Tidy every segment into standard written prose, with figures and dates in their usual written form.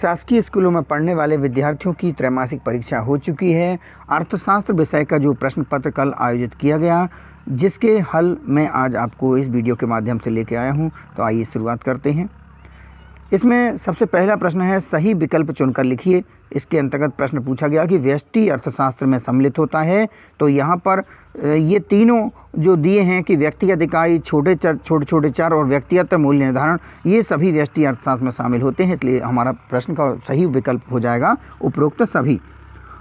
शासकीय स्कूलों में पढ़ने वाले विद्यार्थियों की त्रैमासिक परीक्षा हो चुकी है। अर्थशास्त्र विषय का जो प्रश्न पत्र कल आयोजित किया गया, जिसके हल मैं आज आपको इस वीडियो के माध्यम से लेके आया हूं। तो आइए शुरुआत करते हैं। इसमें सबसे पहला प्रश्न है, सही विकल्प चुनकर लिखिए। इसके अंतर्गत प्रश्न पूछा गया कि व्यष्टि अर्थशास्त्र में सम्मिलित होता है। तो यहाँ पर ये तीनों जो दिए हैं कि व्यक्तिगत इकाई, छोटे छोटे चर और व्यक्तिगत मूल्य निर्धारण, ये सभी व्यष्टि अर्थशास्त्र में शामिल होते हैं। इसलिए हमारा प्रश्न का सही विकल्प हो जाएगा उपरोक्त सभी।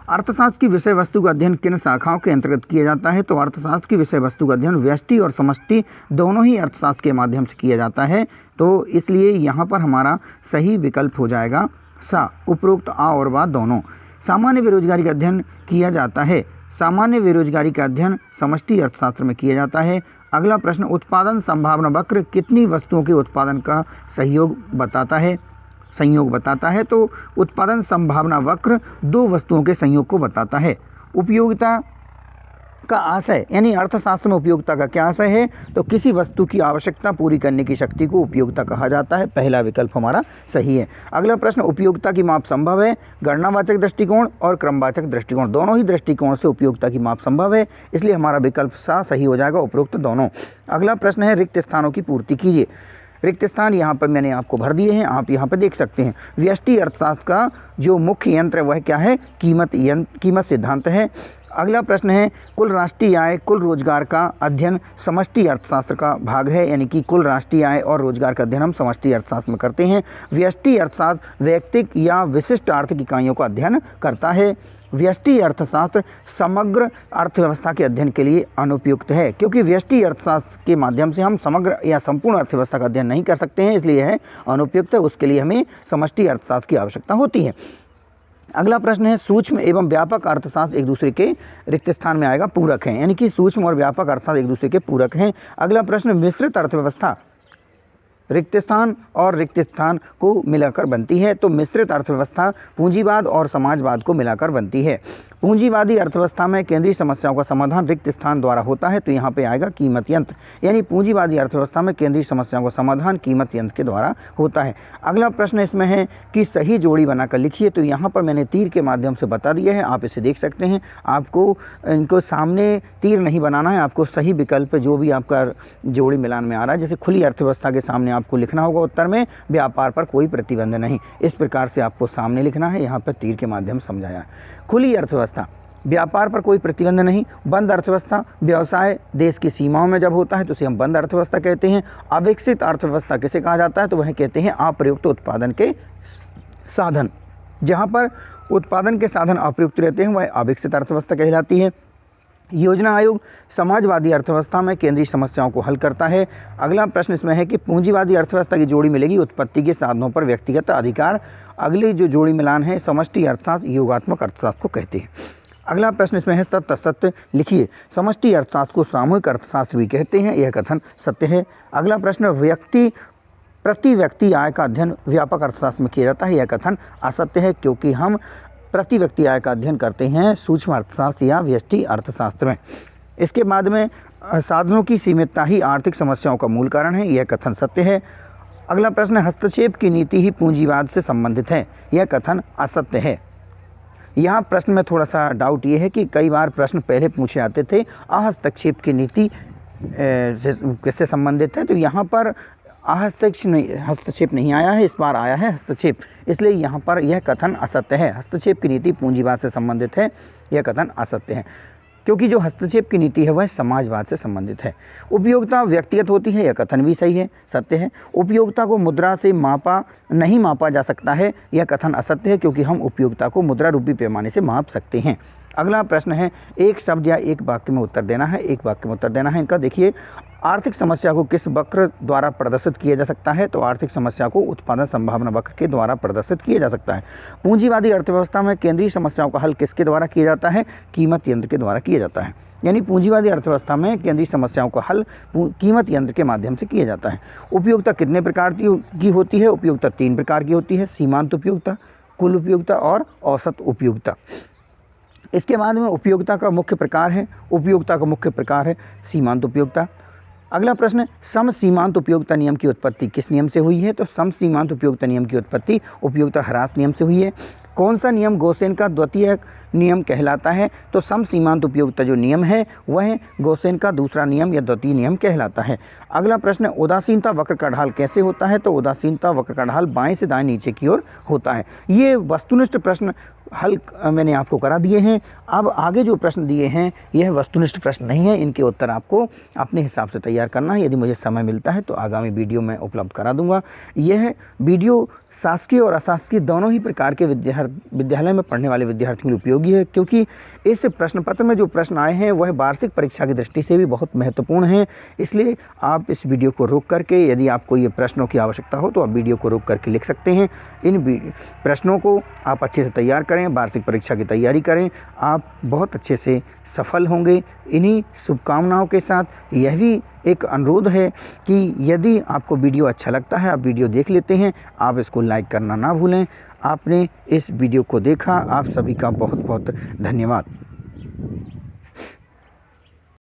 अर्थशास्त्र की विषय वस्तु का अध्ययन किन शाखाओं के अंतर्गत किया जाता है? तो अर्थशास्त्र की विषय वस्तु का अध्ययन व्यष्टि और समष्टि दोनों ही अर्थशास्त्र के माध्यम से किया जाता है। तो इसलिए यहाँ पर हमारा सही विकल्प हो जाएगा सा, उपरोक्त आ और बा दोनों। सामान्य बेरोजगारी का अध्ययन किया जाता है। सामान्य बेरोजगारी का अध्ययन समष्टि अर्थशास्त्र में किया जाता है। अगला प्रश्न, उत्पादन संभावना वक्र कितनी वस्तुओं के उत्पादन का संयोग बताता है? तो उत्पादन संभावना वक्र दो वस्तुओं के संयोग को बताता है। उपयोगिता का आशय, यानी अर्थशास्त्र में उपयोगिता का क्या आशय है? तो किसी वस्तु की आवश्यकता पूरी करने की शक्ति को उपयोगिता कहा जाता है। पहला विकल्प हमारा सही है। अगला प्रश्न, उपयोगिता की माप संभव है। गणनावाचक दृष्टिकोण और क्रमवाचक दृष्टिकोण, दोनों ही दृष्टिकोण से उपयोगिता की माप संभव है। इसलिए हमारा विकल्प सा सही हो जाएगा, उपरोक्त दोनों। अगला प्रश्न है, रिक्त स्थानों की पूर्ति कीजिए। रिक्त स्थान यहाँ पर मैंने आपको भर दिए हैं, आप यहाँ पर देख सकते हैं। व्यष्टि अर्थशास्त्र का जो मुख्य यंत्र है वह क्या है? कीमत सिद्धांत है। अगला प्रश्न है, कुल राष्ट्रीय आय, कुल रोजगार का अध्ययन समष्टि अर्थशास्त्र का भाग है, यानी कि कुल राष्ट्रीय आय और रोजगार का अध्ययन हम समष्टि अर्थशास्त्र में करते हैं। व्यष्टि अर्थशास्त्र व्यक्तिक या विशिष्ट आर्थिक इकाइयों का अध्ययन करता है। व्यष्टि अर्थशास्त्र समग्र अर्थव्यवस्था के अध्ययन के लिए अनुपयुक्त है, क्योंकि व्यष्टि अर्थशास्त्र के माध्यम से हम समग्र या संपूर्ण अर्थव्यवस्था का अध्ययन नहीं कर सकते हैं, इसलिए है अनुपयुक्त। उसके लिए हमें समष्टि अर्थशास्त्र की आवश्यकता होती है। अगला प्रश्न है, सूक्ष्म एवं व्यापक अर्थशास्त्र एक दूसरे के रिक्त स्थान में आएगा, पूरक हैं, यानी कि सूक्ष्म और व्यापक अर्थशास्त्र एक दूसरे के पूरक हैं। अगला प्रश्न, मिश्रित अर्थव्यवस्था रिक्त स्थान और रिक्त स्थान को मिलाकर बनती है। तो मिश्रित अर्थव्यवस्था पूंजीवाद और समाजवाद को मिलाकर बनती है। पूंजीवादी अर्थव्यवस्था में केंद्रीय समस्याओं का समाधान रिक्त स्थान द्वारा होता है। तो यहाँ पे आएगा कीमत यंत्र, यानी पूंजीवादी अर्थव्यवस्था में केंद्रीय समस्याओं का समाधान कीमत यंत्र के द्वारा होता है। अगला प्रश्न इसमें है कि सही जोड़ी बनाकर लिखिए। तो यहाँ पर मैंने तीर के माध्यम से बता दिया है, आप इसे देख सकते हैं। आपको इनको सामने तीर नहीं बनाना है, आपको सही विकल्प जो भी आपका जोड़ी मिलान में आ रहा है, जैसे खुली अर्थव्यवस्था के सामने आपको लिखना होगा उत्तर में व्यापार पर कोई प्रतिबंध नहीं, इस प्रकार से आपको सामने लिखना है। यहाँ पर तीर के माध्यम समझाया। खुली अर्थव्यवस्था, व्यापार पर कोई प्रतिबंध नहीं। बंद अर्थव्यवस्था, व्यवसाय देश की सीमाओं में जब होता है तो उसे हम बंद अर्थव्यवस्था कहते हैं। अविकसित अर्थव्यवस्था किसे कहा जाता है? तो वह कहते हैं अप्रयुक्त उत्पादन के साधन। जहाँ पर उत्पादन के साधन अप्रयुक्त रहते हैं वह अविकसित अर्थव्यवस्था कहलाती है। योजना आयोग समाजवादी अर्थव्यवस्था में केंद्रीय समस्याओं को हल करता है। अगला प्रश्न इसमें है कि पूंजीवादी अर्थव्यवस्था की जोड़ी मिलेगी उत्पत्ति के साधनों पर व्यक्तिगत अधिकार। अगली जो जोड़ी मिलान है समष्टि अर्थशास्त्र योगात्मक अर्थशास्त्र को कहते हैं। अगला प्रश्न इसमें है, सत्य असत्य लिखिए। समष्टि अर्थशास्त्र को सामूहिक अर्थशास्त्र भी कहते हैं, यह कथन सत्य है। अगला प्रश्न, प्रति व्यक्ति आय का अध्ययन व्यापक अर्थशास्त्र में किया जाता है, यह कथन असत्य है, क्योंकि हम प्रति व्यक्ति आय का अध्ययन करते हैं सूक्ष्म अर्थशास्त्र या व्यष्टि अर्थशास्त्र में। इसके बाद में साधनों की सीमितता ही आर्थिक समस्याओं का मूल कारण है, यह कथन सत्य है। अगला प्रश्न, हस्तक्षेप की नीति ही पूंजीवाद से संबंधित है, यह कथन असत्य है। यहाँ प्रश्न में थोड़ा सा डाउट ये है कि कई बार प्रश्न पहले पूछे जाते थे हस्तक्षेप की नीति किससे संबंधित है, तो यहाँ पर हस्तक्षेप नहीं आया है, इस बार आया है हस्तक्षेप, इसलिए यहाँ पर यह कथन असत्य है। हस्तक्षेप की नीति पूंजीवाद से संबंधित है, यह कथन असत्य है, क्योंकि जो हस्तक्षेप की नीति है वह समाजवाद से संबंधित है। उपयोगिता व्यक्तिगत होती है, यह कथन भी सही है, सत्य है। उपयोगिता को मुद्रा से नहीं मापा जा सकता है, यह कथन असत्य है, क्योंकि हम उपयोगिता को मुद्रा रूपी पैमाने से माप सकते हैं। अगला प्रश्न है, एक शब्द या एक वाक्य में उत्तर देना है, एक वाक्य में उत्तर देना है। इनका देखिए, आर्थिक समस्या को किस वक्र द्वारा प्रदर्शित किया जा सकता है? तो आर्थिक समस्या को उत्पादन संभावना वक्र के द्वारा प्रदर्शित किया जा सकता है। पूंजीवादी अर्थव्यवस्था में केंद्रीय समस्याओं का हल किसके द्वारा किया जाता है? कीमत यंत्र के द्वारा किया जाता है। यानी पूंजीवादी अर्थव्यवस्था में केंद्रीय समस्याओं का हल कीमत यंत्र के माध्यम से किया जाता है। उपयोगिता कितने प्रकार की होती है? उपयोगिता 3 प्रकार की होती है, सीमांत उपयोगिता, कुल उपयोगिता और औसत उपयोगिता। इसके बाद में उपयोगिता का मुख्य प्रकार है, सीमांत उपयोगिता। अगला प्रश्न, सम सीमांत उपयोगिता नियम की उत्पत्ति किस नियम से हुई है? तो सम सीमांत उपयोगिता नियम की उत्पत्ति उपयोगिता ह्रास नियम से हुई है। कौन सा नियम गोसेन का द्वितीय नियम कहलाता है? तो सम सीमांत उपयोगिता जो नियम है वह गोसेन का दूसरा नियम या द्वितीय नियम कहलाता है। अगला प्रश्न, उदासीनता वक्र का ढाल कैसे होता है? तो उदासीनता वक्र का ढाल बाएं से दाएं नीचे की ओर होता है। ये वस्तुनिष्ठ प्रश्न हल मैंने आपको करा दिए हैं। अब आगे जो प्रश्न दिए हैं यह वस्तुनिष्ठ प्रश्न नहीं है, इनके उत्तर आपको अपने हिसाब से तैयार करना है। यदि मुझे समय मिलता है तो आगामी वीडियो में उपलब्ध करा दूंगा। यह वीडियो शासकीय और अशासकीय दोनों ही प्रकार के विद्यालय में पढ़ने वाले विद्यार्थियों के लिए उपयोगी है, क्योंकि इस प्रश्न पत्र में जो प्रश्न आए हैं वह वार्षिक परीक्षा की दृष्टि से भी बहुत महत्वपूर्ण हैं। इसलिए आप इस वीडियो को रोक करके, यदि आपको ये प्रश्नों की आवश्यकता हो तो आप वीडियो को रोक करके लिख सकते हैं। इन प्रश्नों को आप अच्छे से तैयार करें, वार्षिक परीक्षा की तैयारी करें, आप बहुत अच्छे से सफल होंगे। इन्हीं शुभकामनाओं के साथ यह भी एक अनुरोध है कि यदि आपको वीडियो अच्छा लगता है, आप वीडियो देख लेते हैं, आप इसको लाइक करना ना भूलें। आपने इस वीडियो को देखा, आप सभी का बहुत बहुत धन्यवाद।